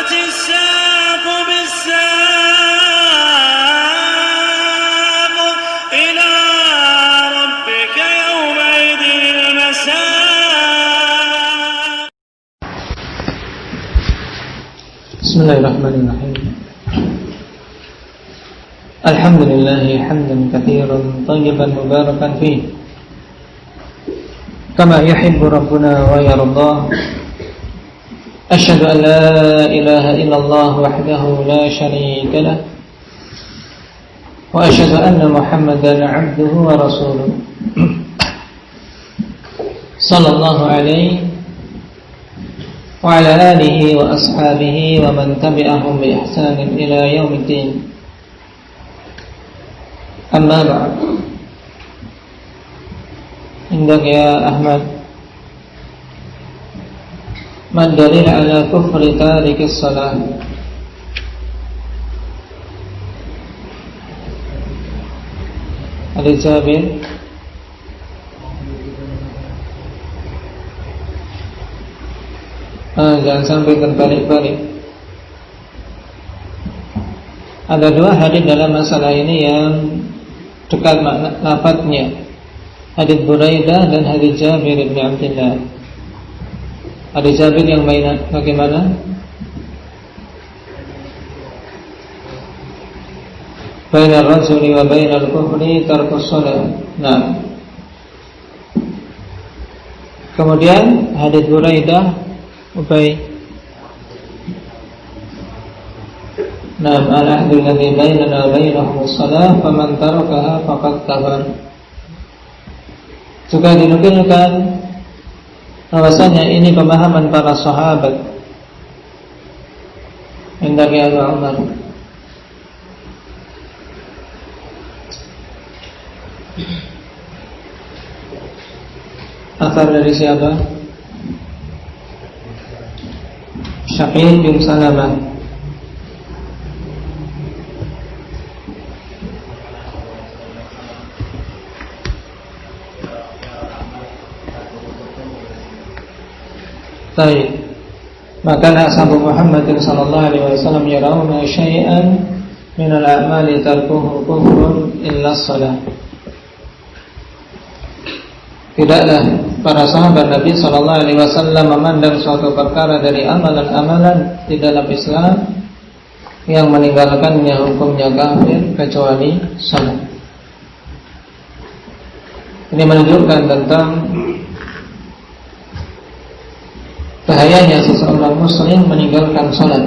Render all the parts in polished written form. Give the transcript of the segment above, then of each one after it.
والتفت الساق بالساق إلى ربك يومئذ المساق. بسم الله الرحمن الرحيم. الحمد لله حمدا كثيرا طيبا مباركا فيه كما يحب ربنا ويرضاه. أشهد أن لا إله إلا الله وحده لا شريك له وأشهد أن محمدا عبده ورسوله صلى الله عليه وعلى آله وأصحابه ومن تبعهم بإحسان إلى يوم الدين. أما بعد. عندك يا أحمد ما الدليل على كفر تارك الصلاة؟ Ada Jabir? Jangan sampai terbalik-balik. Ada dua hadis dalam masalah ini yang dekat lafadznya, hadis Buraidah dan hadis Jabir bin Abdullah. Hadis Jabir yang bagaimana? Bainal rajuli wa bainal kufri tarkus shalah. Nah. Kemudian hadis Buraidah Ubay. Nam al-ahdu alladhi bainana wa bainahum as-salah faman tarakaha faqad kafar. Juga dinukilkan bahwasanya ini pemahaman para sahabat. Indah ya Umar. Asal dari siapa? Syaqid bin Salamah. Baik. Maka ashabu Muhammad sallallahu alaihi wasallam yarawna syai'an min al-a'mali tarkuhu kufrun illa shalah. Tidaklah para sahabat Nabi sallallahu alaihi wasallam memandang suatu perkara dari amalan-amalan di dalam Islam yang meninggalkannya hukumnya kafir kecuali salat. Ini menunjukkan tentang bahayanya seseorang muslim meninggalkan salat.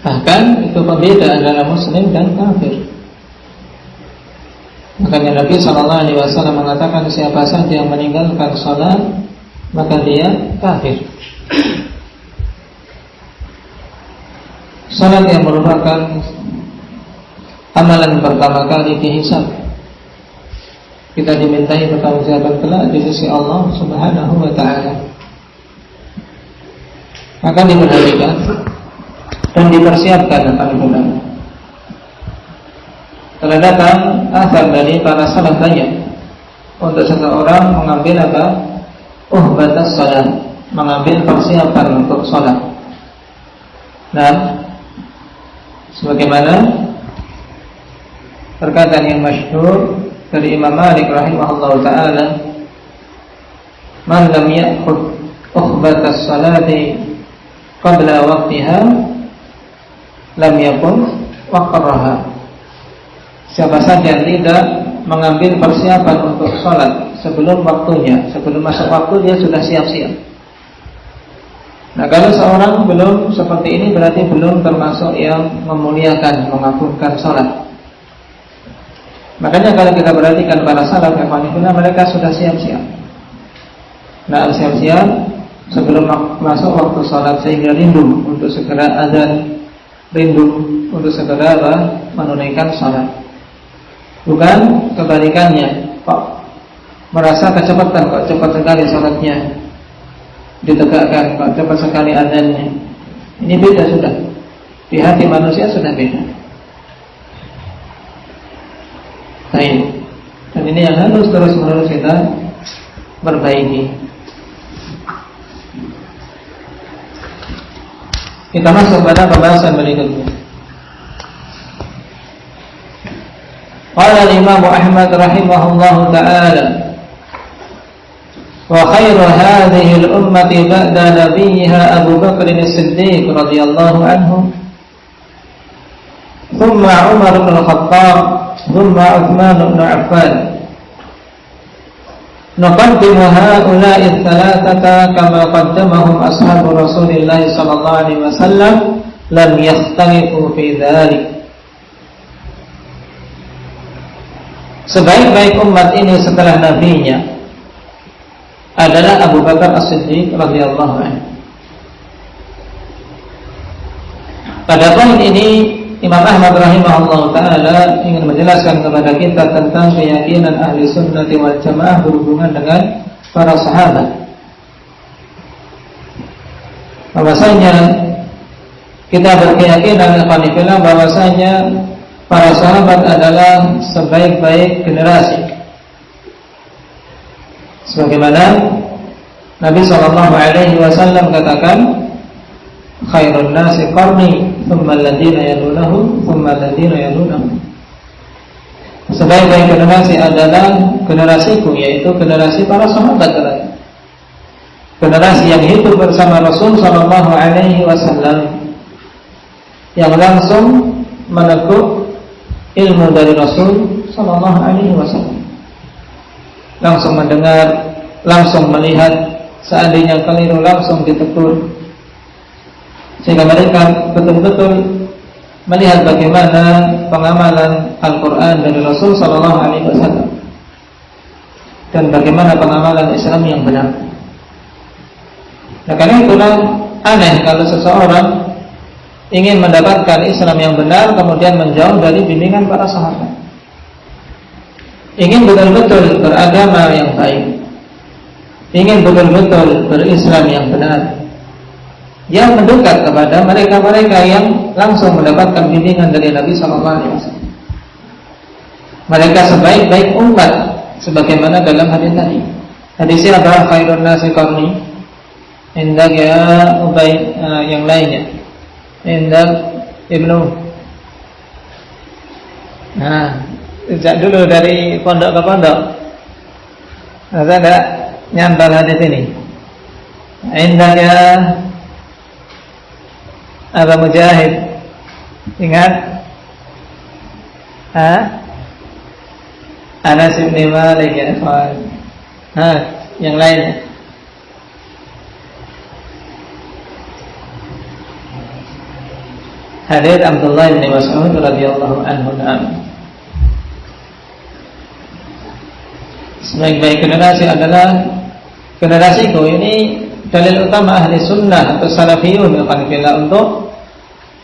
Bahkan itu pembeda antara muslim dan kafir. Makanya Nabi SAW mengatakan siapa saja yang meninggalkan salat maka dia kafir. Salat yang merupakan amalan pertama kali dihisab, kita dimintai pertanggungjawaban kelak di sisi Allah Subhanahu wa taala. Maka diperhatikan dan dipersiapkan akan bulan. Telah datang asar dari para salaf banyak untuk seseorang mengambil apa? Uhbatas salat, mengambil persiapan untuk salat. Nah, sebagaimana perkataan yang masyhur dari Imam Malik rahimahullahu taala, man lam ya'khudh ukhbatas salati qabla waqtiha lam yakun waqraha. Siapa saja yang tidak mengambil persiapan untuk salat sebelum waktunya, sebelum masuk waktu dia sudah siap-siap. Nah, kalau seorang belum seperti ini berarti belum termasuk yang memuliakan, mengagungkan salat. Makanya kalau kita perhatikan para salaf mereka sudah siap-siap. Nah, siap-siap sebelum masuk waktu salat sehingga rindu untuk segera azan, rindu untuk segera menunaikan salat. Bukan kebalikannya, kok merasa kecepatan, kok cepat sekali salatnya ditegakkan, kok cepat sekali azannya. Ini beda sudah. Di hati manusia sudah beda. Baik. Dan ini yang harus terus-menerus kita perbaiki. Kita masuk pada pembahasan berikutnya. Qala al-Imam Ahmad rahimahullahu ta'ala, wa khairu hadhihi al-ummati ba'da nabiyha Abu Bakr as-Siddiq radhiyallahu anhu, thumma Umar bin Khattab, thumma Uthman bin Affan. نقدم هؤلاء الثلاثة كما قدمهم أصحاب رسول الله صلى الله عليه وسلم لم يختلفوا في ذلك. Sebaik-baik umat ini setelah nabinya adalah Abu Bakar As-Siddiq radhiyallahu anhu. Pada poin ini Imam Ahmad rahimahullah ta'ala ingin menjelaskan kepada kita tentang keyakinan ahli sunnati wal jamaah berhubungan dengan para sahabat. Bahwasanya kita berkeyakinan bahwasanya para sahabat adalah sebaik-baik generasi. Sebagaimana Nabi SAW katakan, khairun nasi qarni thumma alladhina yalunahum thumma alladhina yalunahum. Sebaik-baik generasi adalah generasiku, yaitu generasi para sahabat, generasi yang hidup bersama Rasul sallallahu alaihi wasallam, yang langsung menekuk ilmu dari Rasul sallallahu alaihi wasallam, langsung mendengar, langsung melihat, seandainya keliru langsung ditegur, sehingga mereka betul-betul melihat bagaimana pengamalan Al-Quran dari Rasul sallallahu alaihi wasallam dan bagaimana pengamalan Islam yang benar. Nah, karena itulah aneh kalau seseorang ingin mendapatkan Islam yang benar kemudian menjauh dari bimbingan para sahabat. Ingin betul-betul beragama yang baik, ingin betul-betul berislam yang benar, yang mendekat kepada mereka-mereka yang langsung mendapatkan bimbingan dari Nabi SAW. Mereka sebaik-baik umat, sebagaimana dalam hadis tadi. Hadisnya adalah khairun nasi qarni, indah ya Ubay, yang lainnya, indah Ibnu. Nah, sejak dulu dari pondok ke pondok, saya tidak nyantol hadis ini. Indah ya Aba Mujahid, ingat? Anas bin Malik ya ikhwan. Yang lain. Hadits Abdullah bin Mas'ud radhiyallahu anhu. Sebaik-baik generasi adalah generasiku. Ini dalil utama ahli sunnah atau salafiyun untuk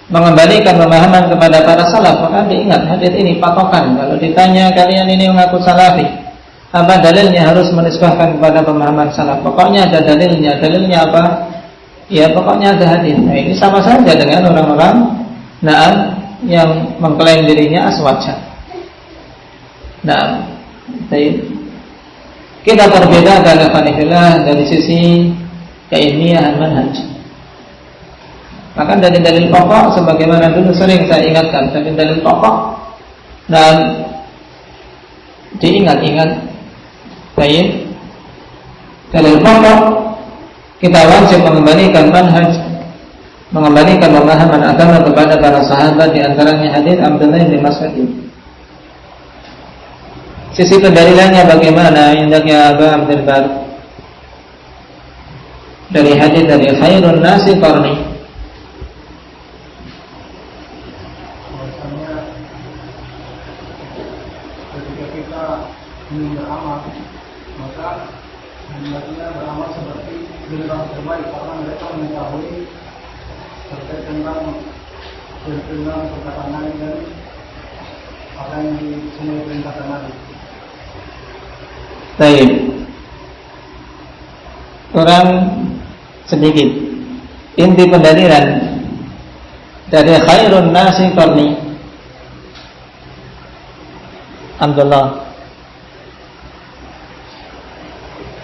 mengembalikan pemahaman kepada para salaf. Maka diingat hadis ini patokan. Kalau ditanya kalian ini mengaku salafi, apa dalilnya harus menisbahkan kepada pemahaman salaf? Pokoknya ada dalilnya. Dalilnya apa? Ya pokoknya ada hadis. Nah, ini sama saja dengan orang-orang yang mengklaim dirinya aswaja. Nah, kita berbeda dari sisi keilmiahan manhaj. Maka dari dalil pokok, sebagaimana dulu sering saya ingatkan, dari dalil pokok dan diingat-ingat. Baik, dalil pokok kita wajib mengembalikan manhaj, mengembalikan pemahaman agama kepada para sahabat, di antaranya hadis Abdullah bin Mas'ud. Sisi pendalilannya bagaimana? Indahnya Abu Abdul Bar dari hadis dari khairun nasi qarni. Ketika kita ingin beramal, maka hendaknya beramal seperti generasi terbaik, karena mereka mengetahui terkait tentang perkataan Nabi dan apa yang semua perintahkan Nabi. Baik, kurang sedikit inti pendalilan dari khairun nasi qarni. Alhamdulillah,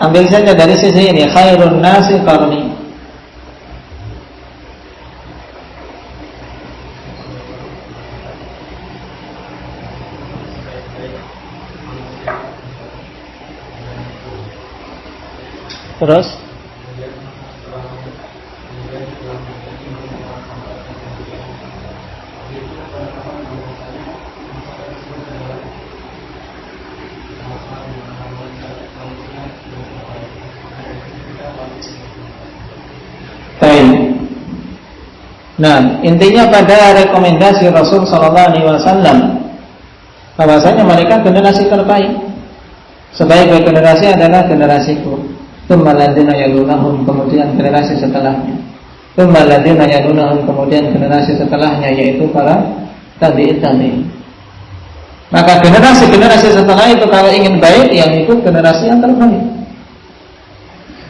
ambil saja dari sisi ini, khairun nasi qarni. Terus nah, intinya pada rekomendasi Rasul Sallallahu Alaihi Wasallam bahwasanya mereka generasi terbaik. Sebaik-baik generasi adalah generasiku. Tsumma alladziina yalunahum, kemudian generasi setelahnya. Tsumma alladziina yalunahum, kemudian generasi setelahnya, yaitu para tabi'in. Maka generasi-generasi setelah itu kalau ingin baik, yang ikut generasi yang terbaik.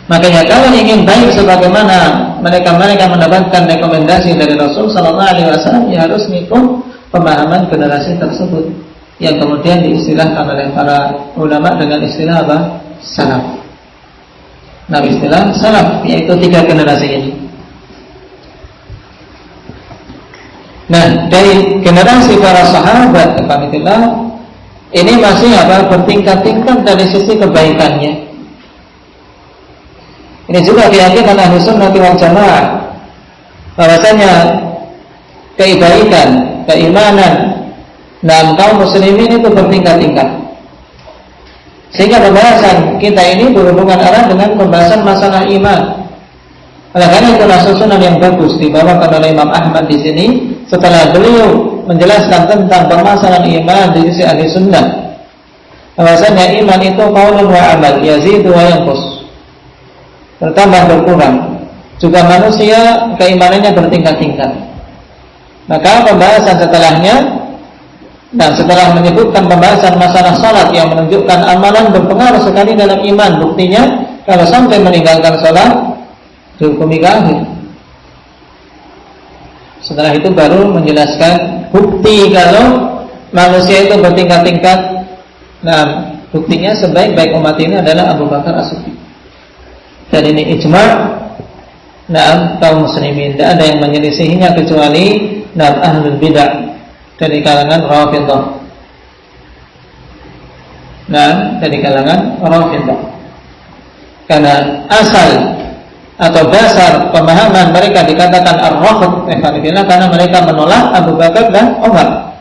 Makanya kalau ingin baik sebagaimana mereka mendapatkan rekomendasi dari Rasul Sallallahu Alaihi Wasallam, ya harus mengikut pemahaman generasi tersebut, yang kemudian diistilahkan oleh para ulama dengan istilah apa? Salaf. Nah, istilah salaf yaitu 3 generasi ini. Nah, dari generasi para sahabat, ini masih bertingkat-tingkat dari sisi kebaikannya. Ini juga keyakinan Ahlus Sunnah wal Jamaah bahwasanya kebaikan, keimanan dalam kaum muslimin itu bertingkat-tingkat. Sehingga pembahasan kita ini berhubungan erat dengan pembahasan masalah iman. Oleh karena itu Ahlus Sunnah yang bagus dibawakan oleh Imam Ahmad di sini setelah beliau menjelaskan tentang permasalahan iman di sisi Ahlus Sunnah. Bahwasanya iman itu qaulun wa amal, yazidu wa yanqus. Bertambah berkurang. Juga manusia keimanannya bertingkat-tingkat. Maka pembahasan setelahnya, dan setelah menyebutkan pembahasan masalah salat yang menunjukkan amalan berpengaruh sekali dalam iman, buktinya kalau sampai meninggalkan salat dihukumi kafir. Setelah itu baru menjelaskan bukti kalau manusia itu bertingkat-tingkat. Nah, buktinya sebaik-baik umat ini adalah Abu Bakar As-Siddiq. Dan ini ijma' kaum muslimin. Tidak ada yang menyelisihinya kecuali ahlul bidah dari kalangan Rafidhah. Dari kalangan Rafidhah. Karena asal atau dasar pemahaman mereka dikatakan ar-rafd karena mereka menolak Abu Bakar dan Umar.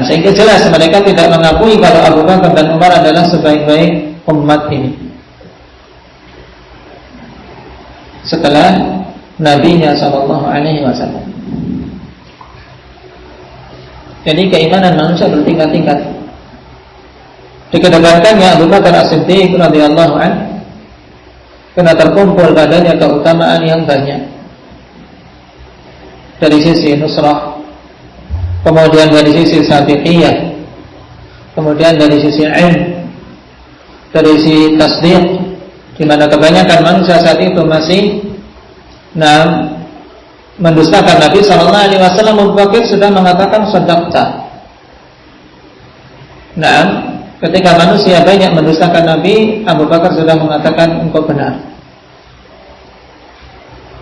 Sehingga jelas mereka tidak mengakui kalau Abu Bakar dan Umar adalah sebaik-baik umat ini setelah Nabi-Nya Sallallahu Alaihi Wasallam. Jadi keimanan manusia bertingkat-tingkat. Dikedepankannya Abu Bakar As-Siddiq radhiyallahu anhu karena terkumpul padanya keutamaan yang banyak dari sisi nusrah, kemudian dari sisi sabiqiyah, kemudian dari sisi ilm, dari sisi tasdiq, di mana kebanyakan manusia saat itu masih mendustakan Nabi Sallallahu Alaihi Wasallam. Abu Bakar sudah mengatakan shadaqta. Ketika manusia banyak mendustakan Nabi, Abu Bakar sudah mengatakan engkau benar.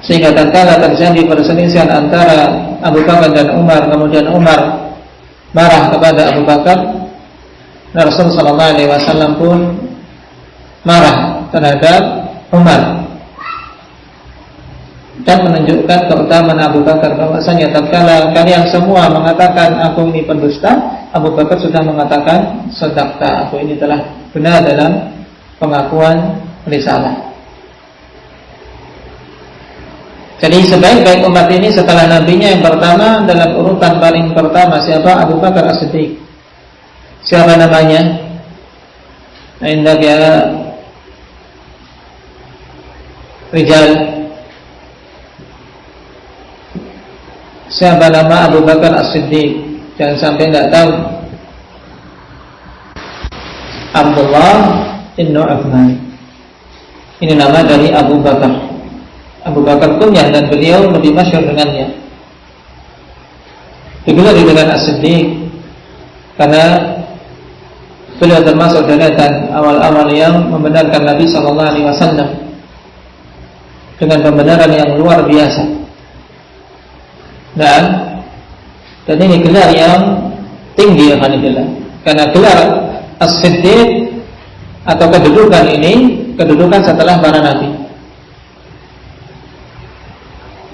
Sehingga tatkala terjadi perselisihan antara Abu Bakar dan Umar, kemudian Umar marah kepada Abu Bakar, Rasulullah Sallallahu Alaihi Wasallam pun marah terhadap Umar dan menunjukkan keutamaan Abu Bakar, bahwasanya tatkala kalian semua mengatakan aku ini pendusta, Abu Bakar sudah mengatakan shadaqta, aku ini telah benar dalam pengakuan risalah. Jadi sebaik-baik umat ini setelah nabinya yang pertama, dalam urutan paling pertama siapa? Abu Bakar As-Siddiq. Siapa namanya? Indaka rijal. Siapa nama Abu Bakar As-Siddiq? Jangan sampai tidak tahu. Abdullah bin Uthman. Ini nama dari Abu Bakar. Abu Bakar kunyah dan beliau lebih masyhur dengannya. Digelari dengan As-Siddiq karena beliau termasuk deretan awal-awal yang membenarkan Nabi Sallallahu Alaihi Wasallam dengan pembenaran yang luar biasa. Dan ini gelar yang tinggi alhamdulillah. Karena gelar As-Siddiq atau kedudukan ini kedudukan setelah para nabi.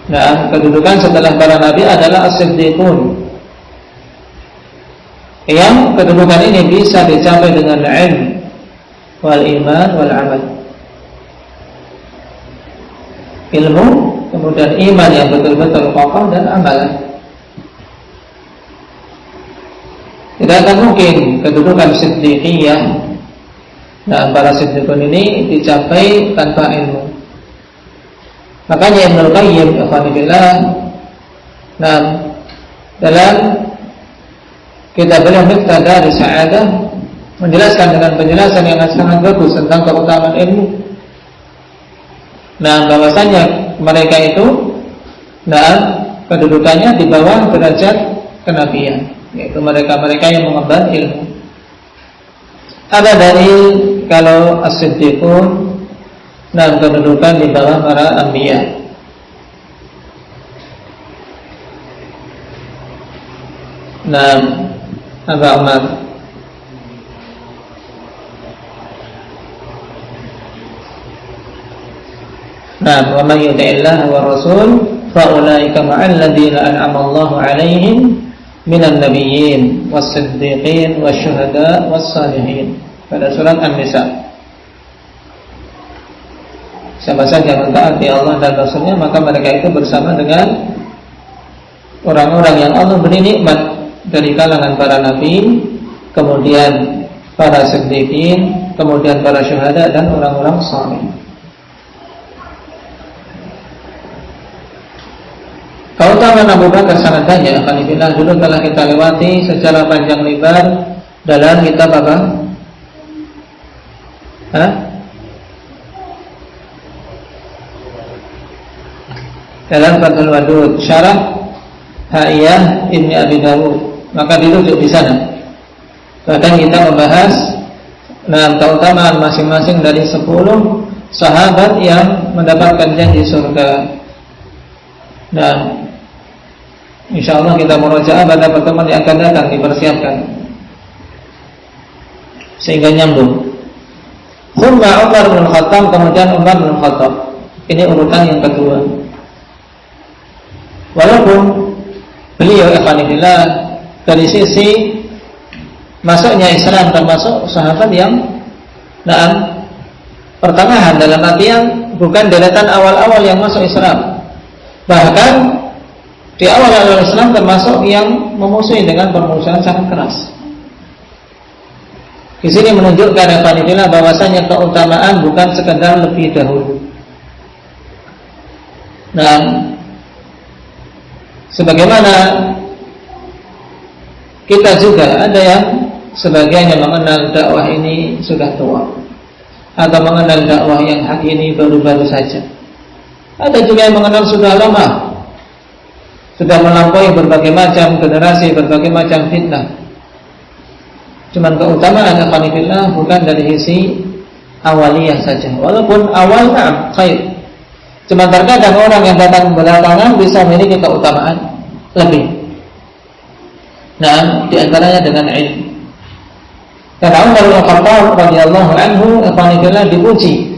Nah, kedudukan setelah para nabi adalah as-siddiqun, yang kedudukan ini bisa dicapai dengan ilm wal iman wal amal. Ilmu, kemudian iman yang betul-betul kokoh, dan amalan. Tidak akan mungkin kedudukan siddiqiyah, nah para siddiqun ini dicapai tanpa ilmu. Makanya Ibnu Qayyim ikhwanillah, nah dalam kitab beliau Miftah Daris Sa'adah menjelaskan dengan penjelasan yang sangat bagus tentang keutamaan ilmu. Nah, bahwasanya mereka itu, nah kedudukannya di bawah derajat kenabian, yaitu mereka-mereka yang mengemban ilmu. Ada dalil kalau as-siddiqun, nah kedudukan di bawah para anbiya. Nah, Abu Umar, nah, wa man yuti'illah wa rasul fa ulaika ma'al ladzina an'ama Allahu 'alaihim minan nabiyyin was-siddiqin wasyuhada was-salihin. Pada surat An-Nisa. Siapa saja mentaati Allah dan Rasulnya, maka mereka itu bersama dengan orang-orang yang Allah beri nikmat dari kalangan para nabi, kemudian para siddiqin, kemudian para syuhada, dan orang-orang saleh. Keutamaan Abu Bakar sangat banyak. Alhamdulillah, dulu telah kita lewati secara panjang lebar dalam kitab apa? Dalam Fathul Wadud, syarah Ha'iyah Ibni Abi Dawud, maka dirujuk di sana. Bahkan kita membahas dalam keutamaan masing-masing dari 10 sahabat yang mendapatkan janji surga. Dan insyaallah kita murojaah pada pertemuan yang akan datang, dipersiapkan sehingga nyambung. Thumma Umar bin Khattab, kemudian Umar bin Khattab. Ini urutan yang kedua. Walaupun beliau ikhwanillah dari sisi masuknya Islam termasuk sahabat yang pertengahan, dalam artian bukan deretan awal-awal yang masuk Islam. Bahkan di awal-awal Islam termasuk yang memusuhi dengan permusuhan sangat keras. Di sini menunjukkan ikhwanillah bahwasanya keutamaan bukan sekedar lebih dahulu. Nah, sebagaimana kita juga ada yang sebagian yang mengenal dakwah ini sudah tua, atau mengenal dakwah yang hak ini baru-baru saja. Ada juga yang mengenal sudah lama, sudah melampaui berbagai macam generasi, berbagai macam fitnah. Cuman keutamaan alhamdulillah bukan dari sisi awaliyah saja. Walaupun awal khair. Cuma terkadang orang yang datang belakangan bisa memiliki keutamaan lebih. Nah, di antaranya dengan ilmu. Karena Umar bin Khattab radhiyallahu anhu alhamdulillah dipuji,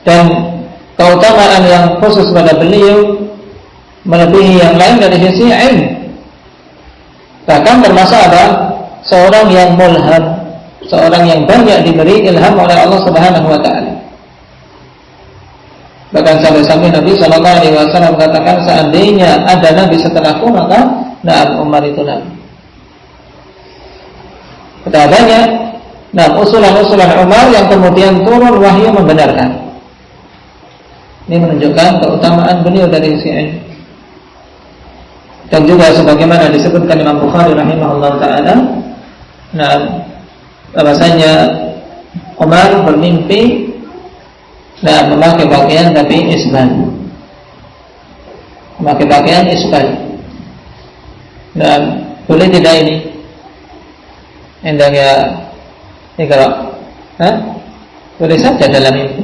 dan keutamaan yang khusus pada beliau melebihi yang lain dari sisi ilmu. Bahkan termasuk ada seorang yang mulham, seorang yang banyak diberi ilham oleh Allah Subhanahu wa taala. Bahkan sampai-sampai Nabi sallallahu alaihi wasallam katakan, seandainya ada nabi setelahku, maka Umar itu nabi. Betapanya usulan-usulan Umar yang kemudian turun wahyu membenarkan. Ini menunjukkan keutamaan beliau dari sisi ilmu. Dan juga sebagaimana disebutkan Imam Bukhari rahimahullah ta'ala, bahwasanya Umar bermimpi memakai pakaian tapi isbal, memakai pakaian isbal. Dan boleh tidak ini? Endangnya kalau boleh saja dalam mimpi.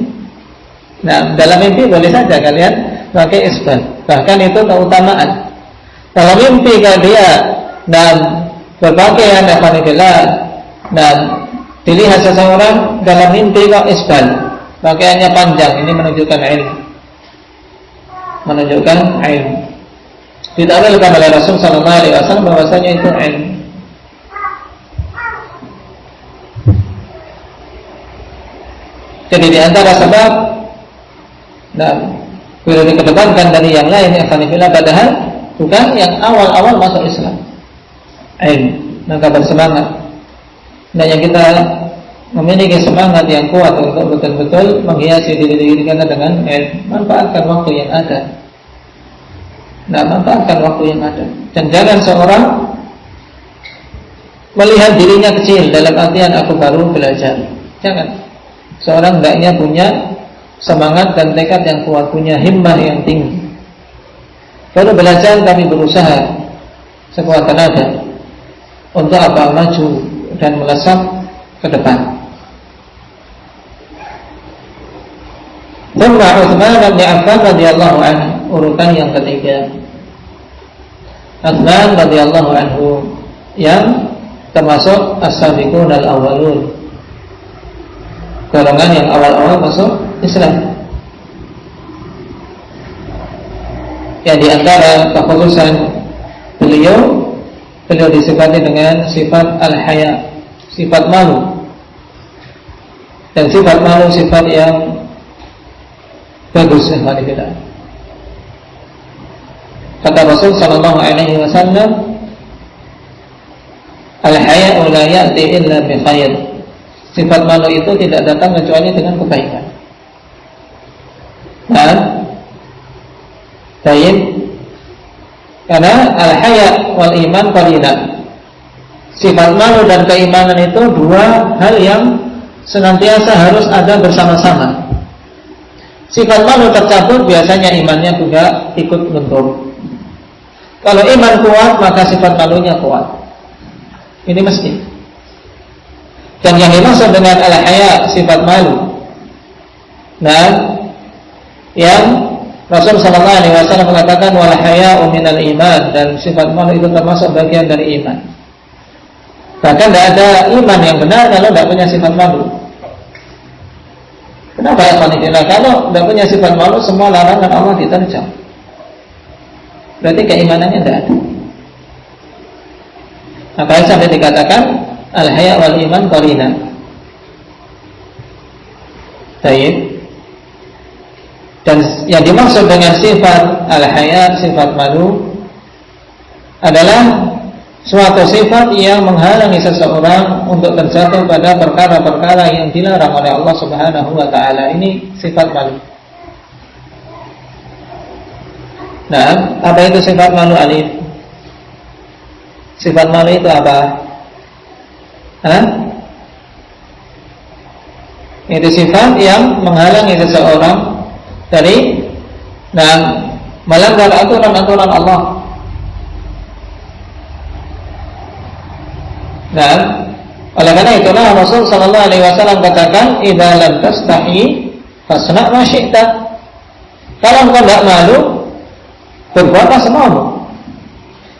Dalam mimpi boleh saja kalian pakai isbal. Bahkan itu keutamaan. Kalau mimpi kalau dia berpakaian alhamdulillah, dilihat seseorang dalam mimpi kok isbal, pakaiannya panjang, ini menunjukkan ilmu. Menunjukkan ilmu. Ditakwilkan oleh Rasul sallallahu alaihi wasallam bahwasanya itu ilmu. Jadi di antara sebab boleh dikedepankan dari yang lain yang alhamdulillah, padahal bukan yang awal-awal masuk Islam. Maka bersemangat. Dan yang kita memiliki semangat yang kuat untuk betul-betul menghiasi diri kita dengan manfaatkan waktu yang ada. Manfaatkan waktu yang ada. Dan jangan seorang melihat dirinya kecil dalam artian aku baru belajar. Jangan. Seorang hendaknya punya semangat dan tekad yang kuat, punya himmah yang tinggi. Baru belajar tapi berusaha sekuat tenaga untuk apa? Maju dan melesat ke depan. Thumma Utsman bin Affan radhiyallahu anhu, urutan yang ketiga. Utsman radhiyallahu anhu yang termasuk as-sabiqun al-awwalun, golongan yang awal-awal masuk Islam. Ya, di antara kekhususan beliau disifati dengan sifat al-haya, sifat malu. Dan sifat malu sifat yang bagus ya kita. Kata Rasul sallallahu alaihi wasallam, al-haya'u la ya'ti illa bi khair. Sifat malu itu tidak datang kecuali dengan kebaikan. Nah, baik. Karena al-haya' wal iman qarinan. Sifat malu dan keimanan itu dua hal yang senantiasa harus ada bersama-sama. Sifat malu tercampur, biasanya imannya juga ikut luntur. Kalau iman kuat, maka sifat malunya kuat. Ini mesti. Dan yang dimaksud dengan al-haya, sifat malu. Nah, yang Rasul sallallahu alaihi wasallam mengatakan wal haya'u minal iman, dan sifat malu itu termasuk bagian dari iman. Bahkan tidak ada iman yang benar kalau tidak punya sifat malu. Kenapa ya Fanidillah? Kalau tidak punya sifat malu, semua larangan Allah diterjang. Berarti keimanannya tidak ada. Makanya sampai dikatakan al-haya' wal iman qarina. Baik. Dan yang dimaksud dengan sifat al-haya', sifat malu, adalah suatu sifat yang menghalangi seseorang untuk terjatuh pada perkara-perkara yang dilarang oleh Allah Subhanahu wa ta'ala. Ini sifat malu. Nah, apa itu sifat malu, Alif? Sifat malu itu apa? Itu sifat yang menghalangi seseorang dari melanggar aturan-aturan Allah. Nah, oleh karena itulah Rasul sallallahu alaihi wasallam katakan, "Idza lam tastahi fasna' ma syi'ta." Kalau engkau tidak malu, berbuatlah semaumu.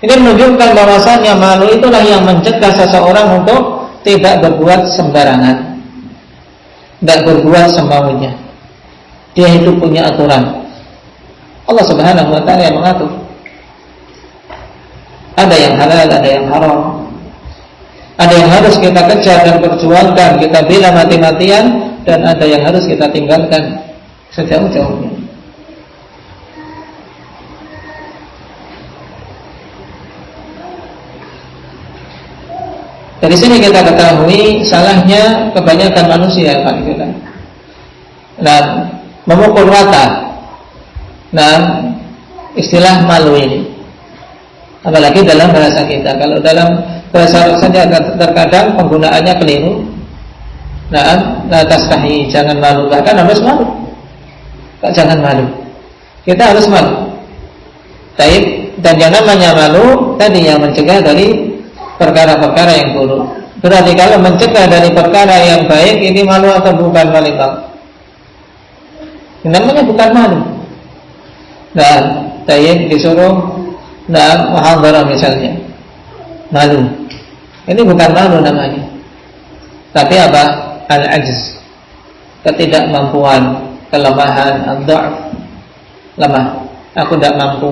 Ini menunjukkan bahwasanya malu itulah yang mencegah seseorang untuk tidak berbuat sembarangan, tidak berbuat semaunya. Dia itu punya aturan. Allah Subhanahu wa ta'ala yang mengatur. Ada yang halal, ada yang haram. Ada yang harus kita kejar dan perjuangkan, kita bela mati-matian, dan ada yang harus kita tinggalkan sejauh-jauhnya. Dari sini kita ketahui salahnya kebanyakan manusia, Pak Ibu. Nah, memukul rata. Nah, istilah malu ini. Apalagi dalam bahasa kita. Kalau dalam bahasa Arab saja terkadang penggunaannya keliru. Nah, la tastahi, jangan malu. Bahkan harus malu. Jangan malu. Kita harus malu. Taib. Dan yang namanya malu tadi yang mencegah dari perkara-perkara yang buruk. Berarti kalau mencegah dari perkara yang baik, ini malu atau bukan, Malikah? Namanya bukan malu. Nah, taib disuruh muhadharah misalnya, malu. Ini bukan malu namanya, tapi apa? Al-ajz. ketidakmampuan, kelemahan, ad-dha'f, lemah. Aku tidak mampu.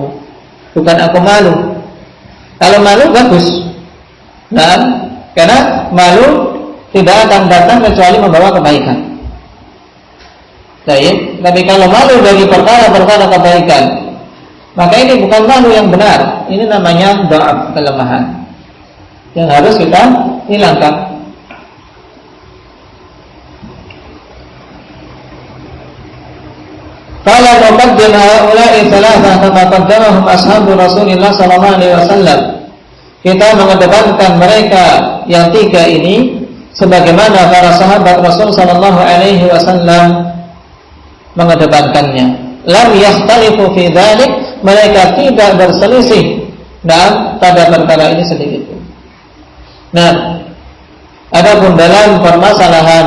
Bukan aku malu. Kalau malu bagus. Nah, karena malu tidak akan datang kecuali membawa kebaikan. Baik, tapi kalau malu dari perkara-perkara kebaikan, maka ini bukan malu yang benar. Ini namanya dha'af, kelemahan, yang harus kita hilangkan. Qala muqaddim haula'i thalatha kama qaddamahum ashabu Rasulillah sallallahu alaihi wasallam. Kita mengedepankan mereka yang tiga ini sebagaimana para sahabat Rasul sallallahu alaihi wasallam mengedepankannya. Lam yakhtalifu fi dzalik, mereka tidak berselisih dalam pada perkara ini sedikit pun. Nah, adapun dalam permasalahan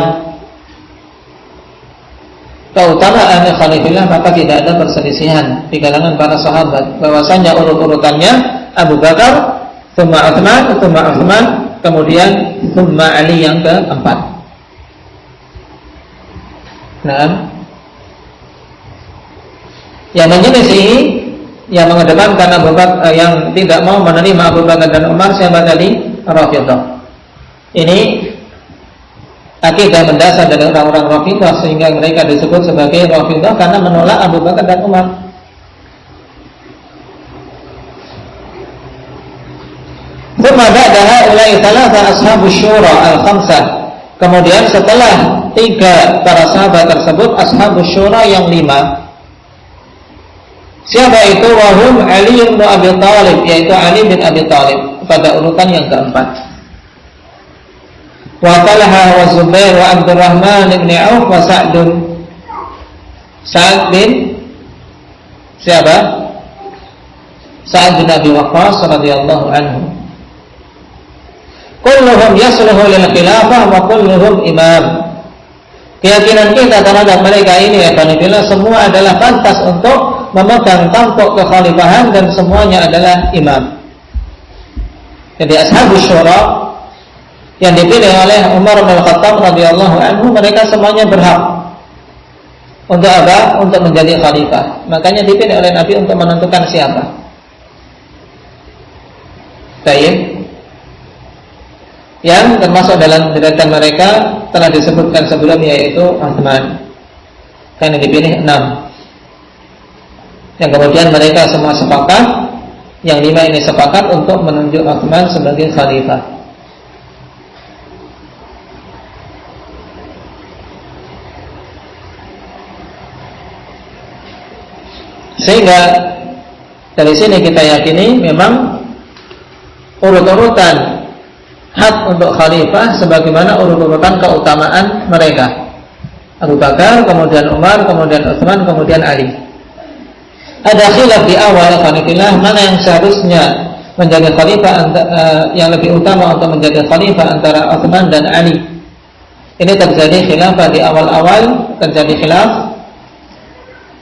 keutamaan khalifillah, maka tidak ada perselisihan di kalangan para sahabat bahwasanya urut-urutannya Abu Bakar, tsumma Utsman, kemudian tsumma Ali yang keempat. Nah, yang menyelisihi, yang mengedepankan Abu Bakar, yang tidak mau menerima Abu Bakar dan Umar, siapa tadi? Rafidhah. Ini akidah mendasar dari orang-orang Rafidhah, sehingga mereka disebut sebagai Rafidhah karena menolak Abu Bakar dan Umar. Tsumma ba'da haula'i thalatha ashabus syura al-khamsah. Kemudian setelah tiga para sahabat tersebut, ashabus syura yang lima. Siapa itu? Wahum Ali bin Abi Thalib, yaitu Ali bin Abi Thalib pada urutan yang keempat. Wa Talha wa Zubair wa Abdurrahman bin Auf wa Sa'd bin siapa? Sa'd bin Abi Waqqas radhiyallahu anhu. Kulluhum yasluhu lil khilafah wa kulluhum imam. Keyakinan kita terhadap mereka ini, ya Qanibillah, semua adalah pantas untuk memegang tampuk kekhalifahan dan semuanya adalah imam. Jadi ashabus syura yang dipilih oleh Umar bin Khattab radhiyallahu anhu, mereka semuanya berhak untuk apa? Untuk menjadi khalifah. Makanya dipilih oleh Nabi untuk menentukan siapa. Baik. Yang termasuk dalam deretan mereka telah disebutkan sebelumnya, yaitu Utsman, karena dipilih 6. Yang kemudian mereka semua sepakat, yang 5 ini sepakat untuk menunjuk Utsman sebagai khalifah. Sehingga dari sini kita yakini memang urut-urutan hak untuk khalifah sebagaimana urut-urutan keutamaan mereka. Abu Bakar, kemudian Umar, kemudian Utsman, kemudian Ali. Ada khilaf di awal khalifah mana yang seharusnya menjadi khalifah, yang lebih utama untuk menjadi khalifah antara Utsman dan Ali. Ini terjadi khilafah di awal-awal, terjadi khilaf.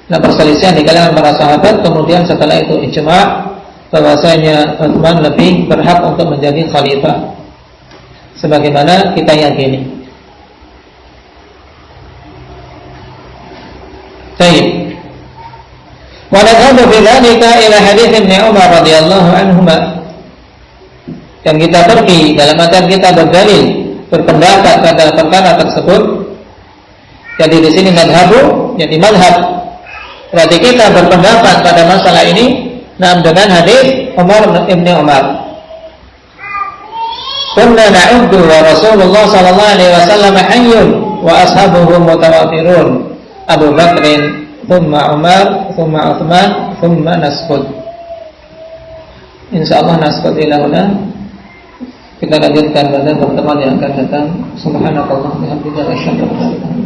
Nah, perselisihan di kalangan para sahabat, kemudian setelah itu ijma' bahwasanya Utsman lebih berhak untuk menjadi khalifah sebagaimana kita yakini. Baik. Wa nadhhabu bidzalika ila hadits Ibnu Umar radhiyallahu anhuma. Dan kita pergi dalam artian kita berdalil, berpendapat pada perkara tersebut. Jadi di sini nadhhabu, jadi madhab. Berarti kita berpendapat pada masalah ini dengan hadis Umar bin Umar. Kunna na'uddu wa Rasulullah sallallahu alaihi wasallam hayyun wa ashabuhu mutawatirun. Abu Bakrin, thumma Umar, thumma Utsman, thumma nasqut. Insyaallah nasqut ila huna. Kita lanjutkan pada pertemuan yang akan datang. Subhanakallah wa bihamdika asyhadu an la ilaha illa anta